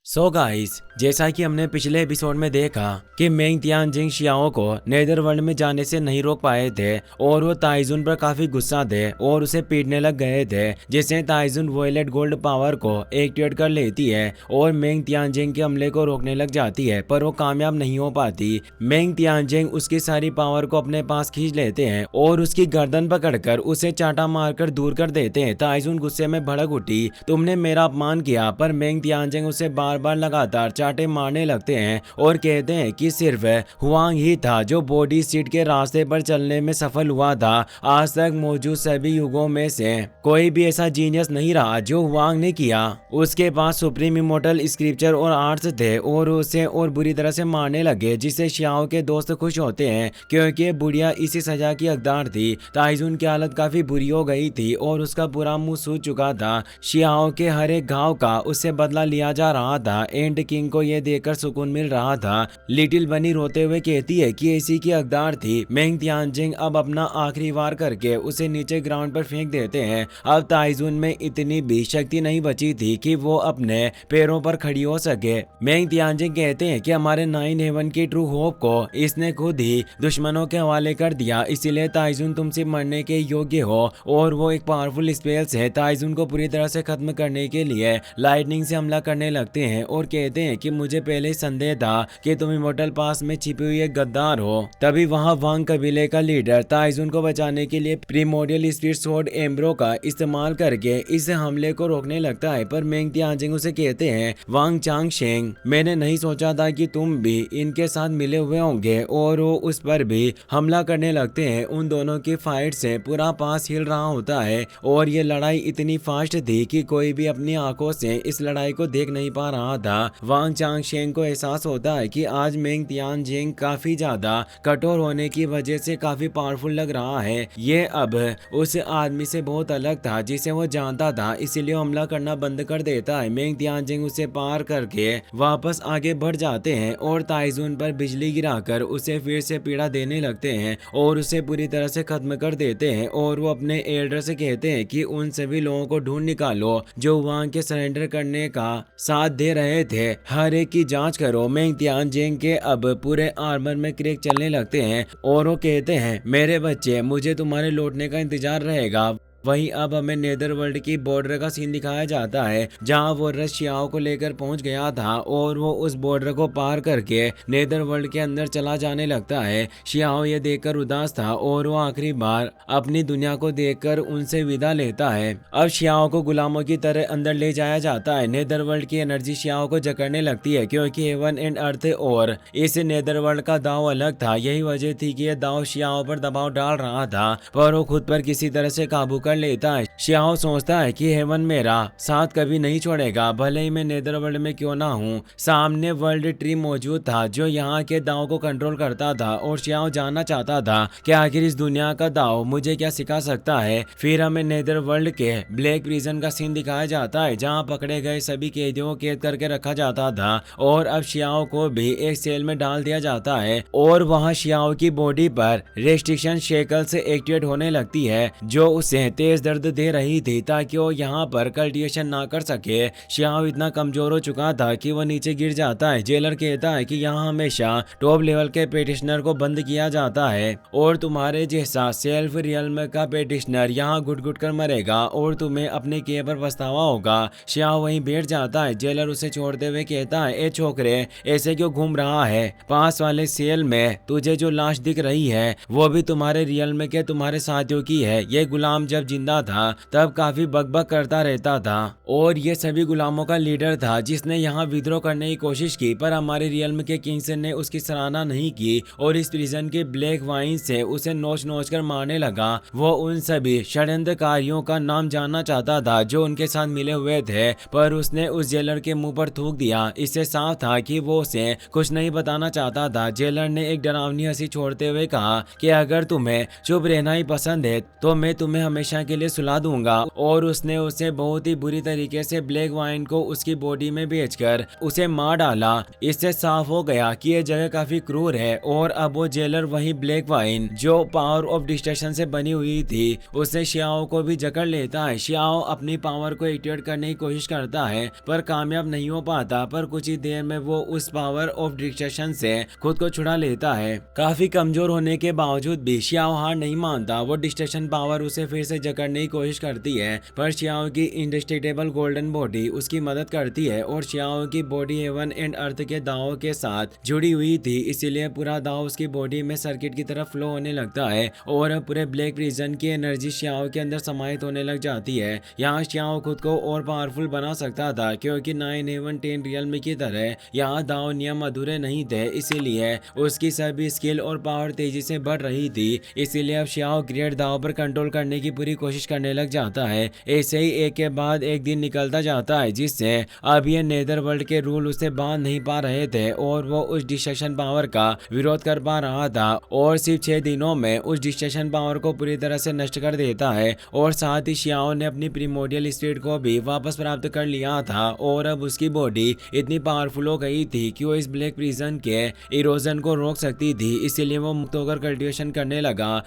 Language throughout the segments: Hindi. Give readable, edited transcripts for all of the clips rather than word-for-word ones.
गाइस, जैसा कि हमने पिछले एपिसोड में देखा कि मेंग तियानजिंग शियाओ को नेदरवर्ल्ड में जाने से नहीं रोक पाए थे और वो ताइजुन पर काफी गुस्सा थे और उसे पीटने लग गए थे, जिससे ताइजुन वॉयलेट गोल्ड पावर को एक्टिवेट कर लेती है और मेंग तियानजिंग के हमले को रोकने लग जाती है, पर वो कामयाब नहीं हो पाती। मेंग तियानजिंग उसकी सारी पावर को अपने पास खींच लेते हैं और उसकी गर्दन पकड़कर उसे चांटा मारकर दूर कर देते हैं। ताइजुन गुस्से में भड़क उठी, तुमने मेरा अपमान किया, पर मेंग तियानजिंग उसे बार बार लगातार चांटे मारने लगते हैं और कहते हैं कि सिर्फ हुआंग ही था जो बॉडी सीट के रास्ते पर चलने में सफल हुआ था। आज तक मौजूद सभी युगों में से कोई भी ऐसा जीनियस नहीं रहा जो हुआंग ने किया। उसके पास सुप्रीम इमोर्टल स्क्रिप्चर और आर्ट्स थे और उसे और बुरी तरह से मारने लगे, जिससे शियाओ के दोस्त खुश होते हैं क्योंकि बुढ़िया इसी सजा की हकदार थी। ताइजुन की हालत काफी बुरी हो गई थी और उसका पूरा मुंह सूज चुका था। शियाओ के हर एक घाव का उससे बदला लिया जा रहा था। एंड किंग को यह देखकर सुकून मिल रहा था। लिटिल बनी रोते हुए कहती है कि इसी की हकदार थी। मेंग तियानजिंग अब अपना आखिरी वार करके उसे नीचे ग्राउंड पर फेंक देते हैं। अब ताइजुन में इतनी भी शक्ति नहीं बची थी कि वो अपने पैरों पर खड़ी हो सके। मेंग तियानजिंग कहते हैं कि हमारे 9 हेवन की ट्रू होप को इसने खुद ही दुश्मनों के हवाले कर दिया, इसीलिए ताइजुन तुमसे मरने के योग्य हो। और वो एक पावरफुल स्पेल से ताइजुन को पूरी तरह से खत्म करने के लिए लाइटनिंग से हमला करने लगते हैं और कहते हैं कि मुझे पहले ही संदेह था कि तुम इमोर्टल पास में छिपी हुई एक गद्दार हो। तभी वहां वांग कबीले का लीडर ताइजुन को बचाने के लिए प्रीमोडियल स्पीड स्वॉर्ड एम्ब्रो का इस्तेमाल करके इस हमले को रोकने लगता है, पर मेंग तियानजिंग उसे कहते हैं, वांग चांगशेंग, मैंने नहीं सोचा था कि तुम भी इनके साथ मिले हुए होंगे। और वो उस पर भी हमला करने लगते हैं। उन दोनों की फाइट से पूरा पास हिल रहा होता है और ये लड़ाई इतनी फास्ट थी कि कोई भी अपनी आंखों से इस लड़ाई को देख नहीं पा रहा था। वांग चांगशेंग को एहसास होता है कि आज मेंग तियानजिंग काफी ज्यादा कठोर होने की वजह से काफी पावरफुल लग रहा है। ये अब उस आदमी से बहुत अलग था जिसे वो जानता था, इसीलिए हमला करना बंद कर देता है। मेंग तियानजिंग उसे पार करके वापस आगे बढ़ जाते हैं और ताइजुन पर बिजली गिराकर उसे फिर से पीड़ा देने लगते हैं और उसे पूरी तरह से खत्म कर देते हैं। और वो अपने एल्डर से कहते हैं कि उन सभी लोगों को ढूंढ निकालो जो वांग के सरेंडर करने का साथ दे रहे थे, हर एक की जांच करो। मेंग तियानजिंग के अब पूरे आर्मर में क्रैक चलने लगते हैं और वो कहते हैं, मेरे बच्चे, मुझे तुम्हारे लौटने का इंतजार रहेगा। वहीं अब हमें नेदरवर्ल्ड की बॉर्डर का सीन दिखाया जाता है जहां वो शियाओ को लेकर पहुंच गया था और वो उस बॉर्डर को पार करके नेदरवर्ल्ड के अंदर चला जाने लगता है। शियाओ ये देखकर उदास था और वो आखिरी बार अपनी दुनिया को देखकर उनसे विदा लेता है। अब शियाओ को गुलामों की तरह अंदर ले जाया जाता है। नेदरवर्ल्ड की एनर्जी शियाओ को जकड़ने लगती है क्योंकि हेवन एंड अर्थ और इस नेदरवर्ल्ड का दाव अलग था। यही वजह थी कि यह दाव शियाओ पर दबाव डाल रहा था, पर वो खुद पर किसी तरह से काबू कर लेता है। शियाओ सोचता है कि हेवन मेरा साथ कभी नहीं छोड़ेगा, भले ही मैं नेदरवर्ल्ड में क्यों ना हूँ। सामने वर्ल्ड ट्री मौजूद था जो यहाँ के दाव को कंट्रोल करता था और शियाओ जानना चाहता था कि आखिर इस दुनिया का दाव मुझे क्या सिखा सकता है। फिर हमें नेदरवर्ल्ड के ब्लैक प्रिजन का सीन दिखाया जाता है जहाँ पकड़े गए सभी कैदियों को कैद करके रखा जाता था और अब शियाओ को भी एक सेल में डाल दिया जाता है और वहाँ शियाओ की बॉडी पर रेस्ट्रिक्शन शेकल से एक्टिवेट होने लगती है जो उसे तेज दर्द दे रही थी ताकि वो यहाँ पर कल्टिवेशन ना कर सके। शियाओ इतना कमजोर हो चुका था कि वो नीचे गिर जाता है। जेलर कहता है कि यहाँ हमेशा टॉप लेवल के पेटिशनर को बंद किया जाता है और तुम्हारे जैसा सेल्फ रियल्म का पेटिशनर यहाँ घुट घुट कर मरेगा और तुम्हें अपने किए पर पछतावा होगा। शियाओ वहीं बैठ जाता है। जेलर उसे छोड़ते हुए कहता है, ए छोकरे, ऐसे क्यों घूम रहा है? पास वाले सेल में तुझे जो लाश दिख रही है वो भी तुम्हारे रियल्म के तुम्हारे साथियों की है। ये गुलाम जब जिंदा था तब काफी बकबक करता रहता था और ये सभी गुलामों का लीडर था जिसने यहाँ विद्रोह करने की कोशिश की, पर हमारे रियल्म के किंग्स ने उसकी सराहना नहीं की और इस प्रिजन के ब्लैक वाइन से उसे नोच नोच कर मारने लगा। वो उन सभी षड्यंत्रकारियों का नाम जानना चाहता था जो उनके साथ मिले हुए थे, पर उसने उस जेलर के मुंह पर थूक दिया। इससे साफ था कि वो उसे कुछ नहीं बताना चाहता था। जेलर ने एक डरावनी हंसी छोड़ते हुए कहा कि अगर तुम्हें चुप रहना ही पसंद है तो मैं तुम्हें हमेशा हमेशा के लिए सुला दूंगा। और उसने उसे बहुत ही बुरी तरीके से ब्लैक वाइन को उसकी बॉडी में बेचकर उसे मार डाला। इससे साफ हो गया कि यह जगह काफी क्रूर है। और अब वो जेलर वही ब्लैक वाइन जो पावर ऑफ डिस्ट्रक्शन से बनी हुई थी उससे शियाओ को भी जकड़ लेता है। शियाओ अपनी पावर को एक्टिवेट करने की कोशिश करता है पर कामयाब नहीं हो पाता, पर कुछ ही देर में वो उस पावर ऑफ डिस्ट्रक्शन से खुद को छुड़ा लेता है। काफी कमजोर होने के बावजूद भी शियाओ हार नहीं मानता। वो डिस्ट्रक्शन पावर उसे फिर से जकड़ने की कोशिश करती है पर शियाओ की इंडेस्ट्रेटेबल गोल्डन बॉडी उसकी मदद करती है। और शियाओ की बॉडी हेवन एंड अर्थ के दावों के साथ जुड़ी हुई थी, इसीलिए पूरा दाव उसकी बॉडी में सर्किट की तरफ फ्लो होने लगता है और पूरे ब्लैक प्रिजन की एनर्जी शियाओ के अंदर समाहित होने लग जाती है। यहाँ शियाओ खुद को और पावरफुल बना सकता था क्योंकि 9 हेवन 10 रियल्म की तरह यहाँ दाव नियम अधूरे नहीं थे, इसीलिए उसकी सभी स्किल और पावर तेजी से बढ़ रही थी। इसीलिए अब शियाओ ग्रेट दाव पर कंट्रोल करने की पूरी कोशिश करने लग जाता है। ऐसे ही एक के बाद एक दिन निकलता जाता है जिससे अब ये नेदरवर्ल्ड के रूल उसे बांध नहीं पा रहे थे और वो उस डिस्ट्रक्शन पावर का विरोध कर पा रहा था। और सिर्फ 6 दिनों में उस डिस्ट्रक्शन पावर को पूरी तरह से नष्ट कर देता है। और साथ ही शियाओ ने अपनी प्रीमोडियल स्टेट को भी वापस प्राप्त कर लिया था और अब उसकी बॉडी इतनी पावरफुल हो गई थी कि वो इस ब्लैक प्रिजन के इरोजन को रोक सकती थी। इसीलिए वो मुक्त होकर कल्टिवेशन करने लगा।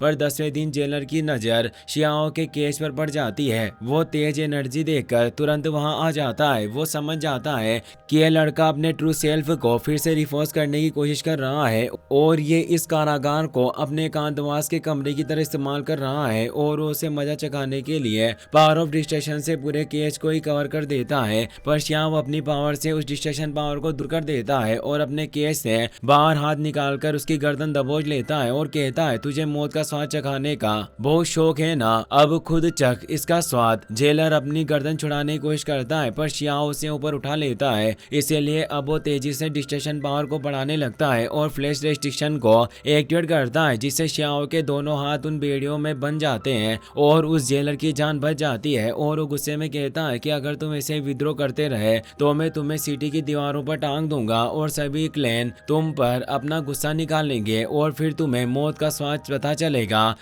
पर 10वें दिन जेलर की नजर शियाओ के केस पर पड़ जाती है। वो तेज एनर्जी देखकर तुरंत वहां आ जाता है। वो समझ जाता है कि यह लड़का अपने ट्रू सेल्फ को फिर से रिफोर्स करने की कोशिश कर रहा है और ये इस कारागार को अपने एकांतवास के कमरे की तरह इस्तेमाल कर रहा है और उसे मजा चखाने के लिए पावर ऑफ डिस्ट्रक्शन से पूरे केस को ही कवर कर देता है। पर शियाओ अपनी पावर से उस डिस्ट्रक्शन पावर को दूर कर देता है और अपने केस से बाहर हाथ निकालकर उसकी गर्दन दबोच लेता है और कहता है, तुझे मौत का स्वाद चखाने का बहुत शौक है ना, अब खुद चख इसका स्वाद। जेलर अपनी गर्दन छुड़ाने की कोशिश करता है पर शियाओ उसे ऊपर उठा लेता है, इसीलिए अब वो तेजी से डिस्ट्रक्शन पावर को बढ़ाने लगता है और फ्लैश रेस्ट्रिक्शन को एक्टिवेट करता है जिससे शियाओ के दोनों हाथ उन बेड़ियों में बन जाते हैं और उस जेलर की जान बच जाती है। और वो गुस्से में कहता है कि अगर तुम ऐसे विद्रोह करते रहे तो मैं तुम्हें सिटी की दीवारों पर टांग दूंगा और सभी क्लैन तुम पर अपना गुस्सा निकालेंगे और फिर तुम्हें मौत का स्वाद पता चलेगा।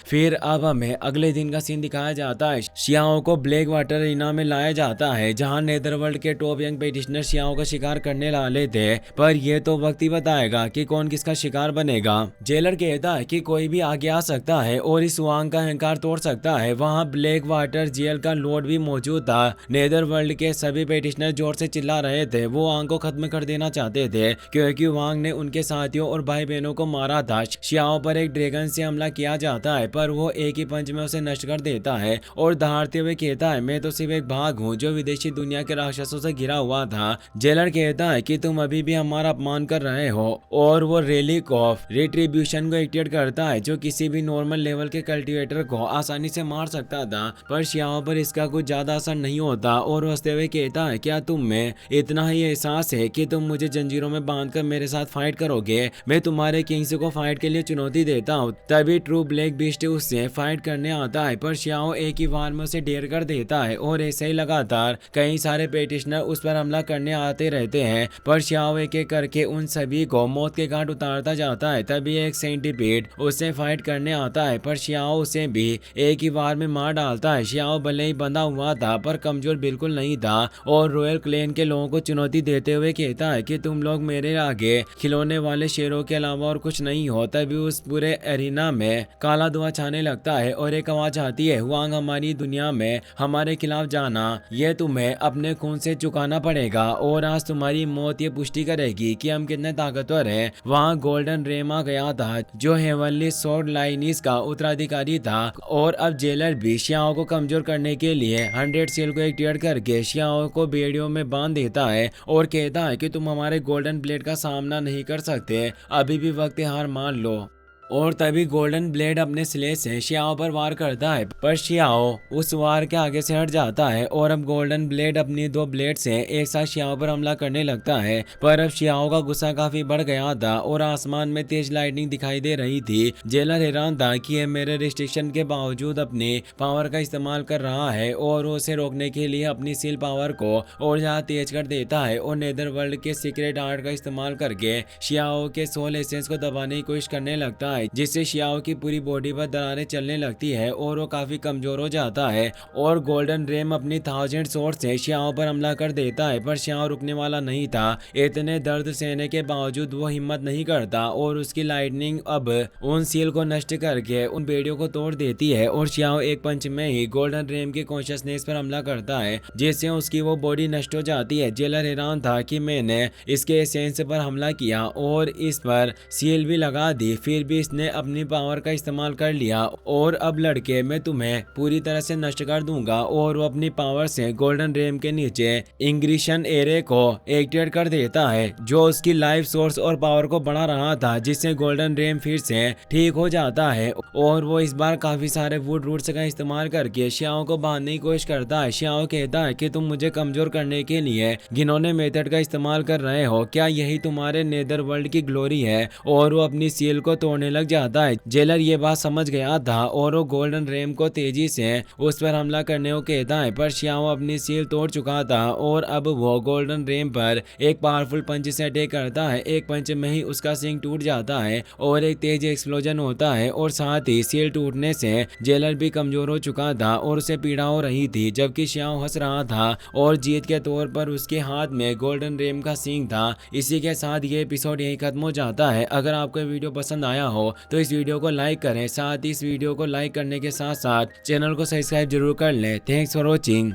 फिर अब हमें अगले दिन का सीन दिखाया जाता है। शियाओ को ब्लैक वाटर अरीना में लाया जाता है जहां नेदरवर्ल्ड के टॉप यंग पेटिशनर शियाओ का शिकार करने वाले थे, पर ये तो वक्त ही बताएगा कि कौन किसका शिकार बनेगा। जेलर कहता है कि कोई भी आगे आ सकता है और इस वांग का अहंकार तोड़ सकता है। वहां ब्लैक वाटर जेल का लॉर्ड भी मौजूद था। नेदरवर्ल्ड के सभी पेटिशनर जोर से चिल्ला रहे थे। वो वांग को खत्म कर देना चाहते थे क्योंकि वांग ने उनके साथियों और भाई बहनों को मारा था। शियाओ पर एक ड्रैगन से हमला किया जाता है पर वो एक ही पंच में उसे नष्ट कर देता है और दहाड़ते हुए कहता है, मैं तो सिर्फ एक भाग हूँ जो विदेशी दुनिया के राक्षसों से घिरा हुआ था। जेलर कहता है कि तुम अभी भी हमारा अपमान कर रहे हो और वो रेलिक ऑफ रिट्रीब्यूशन को एक्टिवेट करता है जो किसी भी नॉर्मल लेवल के कल्टीवेटर को आसानी से मार सकता था। पर शियाओ पर इसका कुछ ज्यादा असर नहीं होता और हंसते हुए कहता है, क्या तुम में इतना ही एहसास है कि तुम मुझे जंजीरों में बांधकर मेरे साथ फाइट करोगे? मैं तुम्हारे किंग्स को फाइट के लिए चुनौती देता हूँ। तभी ट्रू ब्लैक बीस्ट उससे फाइट करने आता है पर शियाओ एक ही वार में उसे ढेर कर देता है और ऐसे ही लगातार कई सारे पेटिशनर उस पर हमला करने आते रहते हैं। पर शियाओ एक एक करके उन सभी को मौत के घाट उतारता जाता है। तभी एक सेंटीपीड उससे फाइट करने आता है पर शियाओ उसे भी एक ही वार में मार डालता है। शियाओ भले ही बंधा हुआ था पर कमजोर बिल्कुल नहीं था और रॉयल क्लेन के लोगों को चुनौती देते हुए कहता है कि तुम लोग मेरे आगे खिलौने वाले शेरों के अलावा और कुछ नहीं हो। तभी उस पूरे एरिना में काला धुआं छाने लगता है और एक आवाज आती है, वांग हमारी दुनिया में हमारे खिलाफ जाना यह तुम्हें अपने खून से चुकाना पड़ेगा और आज तुम्हारी मौत ये पुष्टि करेगी कि हम कितने ताकतवर हैं। वहाँ गोल्डन रेम आ गया था जो हेवनली स्वॉर्ड लाइनिस का उत्तराधिकारी था और अब जेलर भी शियाओ को कमजोर करने के लिए 100 सेल को एक्टिवेट करके शियाओ को बेड़ियों में बांध देता है और कहता है कि तुम हमारे गोल्डन ब्लेड का सामना नहीं कर सकते, अभी भी वक्त है, हार मान लो। और तभी गोल्डन ब्लेड अपने स्लेट से शियाओ पर वार करता है पर शियाओ उस वार के आगे से हट जाता है और अब गोल्डन ब्लेड अपनी 2 ब्लेड से एक साथ शियाओ पर हमला करने लगता है। पर अब शियाओ का गुस्सा काफी बढ़ गया था और आसमान में तेज लाइटनिंग दिखाई दे रही थी। जेलर हैरान था कि यह मेरे रिस्ट्रिक्शन के बावजूद अपनी पावर का इस्तेमाल कर रहा है और उसे रोकने के लिए अपनी सील पावर को और ज्यादा तेज कर देता है और नेदरवर्ल्ड के सीक्रेट आर्ट का इस्तेमाल करके शियाओ के सोल एसेंस को दबाने की कोशिश करने लगता है, जिससे शियाओ की पूरी बॉडी पर दरारें चलने लगती है और वो काफी कमजोर हो जाता है और गोल्डन रेम अपनी 1000 स्वॉर्ड से शियाओ पर हमला कर देता है। पर शियाओ रुकने वाला नहीं था। इतने दर्द सहने के बावजूद वो हिम्मत नहीं करता और उसकी लाइटनिंग अब उन सील को नष्ट करके उन बेड़ियों को तोड़ देती है और शियाओ एक पंच में ही गोल्डन रेम की कॉन्शियसनेस पर हमला करता है, जिससे उसकी वो बॉडी नष्ट हो जाती है। जेलर हैरान था कि मैंने इसके एसेंस पर हमला किया और इस पर सील भी लगा दी, फिर भी इसने अपनी पावर का इस्तेमाल कर लिया और अब लड़के मैं तुम्हें पूरी तरह से नष्ट कर दूंगा। और वो अपनी पावर से गोल्डन रेम के नीचे इंग्रिशन एरे को एक्टिवेट कर देता है, जो उसकी लाइफ सोर्स और पावर को बढ़ा रहा था, जिससे गोल्डन रेम फिर से ठीक हो जाता है और वो इस बार काफी सारे वुड रूट्स का इस्तेमाल करके शियाओ को बांधने की कोशिश करता है। शियाओ कहता है कि तुम मुझे कमजोर करने के लिए घिनौने मेथड का इस्तेमाल कर रहे हो, क्या यही तुम्हारे नेदर वर्ल्ड की ग्लोरी है? और वो अपनी सील को तोड़ने लग जाता है। जेलर ये बात समझ गया था और वो गोल्डन रेम को तेजी से उस पर हमला करने को कहता है, पर शियाओ अपनी सील तोड़ चुका था और अब वो गोल्डन रेम पर एक पावरफुल पंच से अटैक करता है। एक पंच में ही उसका सिंग टूट जाता है और एक तेज एक्सप्लोजन होता है और साथ ही सील टूटने से जेलर भी कमजोर हो चुका था और उसे पीड़ा हो रही थी, जबकि शियाओ हंस रहा था और जीत के तौर पर उसके हाथ में गोल्डन रेम का सिंग था। इसी के साथ ये एपिसोड यहीं खत्म हो जाता है। अगर आपको वीडियो पसंद आया हो तो इस वीडियो को लाइक करें, साथ ही इस वीडियो को लाइक करने के साथ साथ चैनल को सब्सक्राइब जरूर कर लें। Thanks for watching.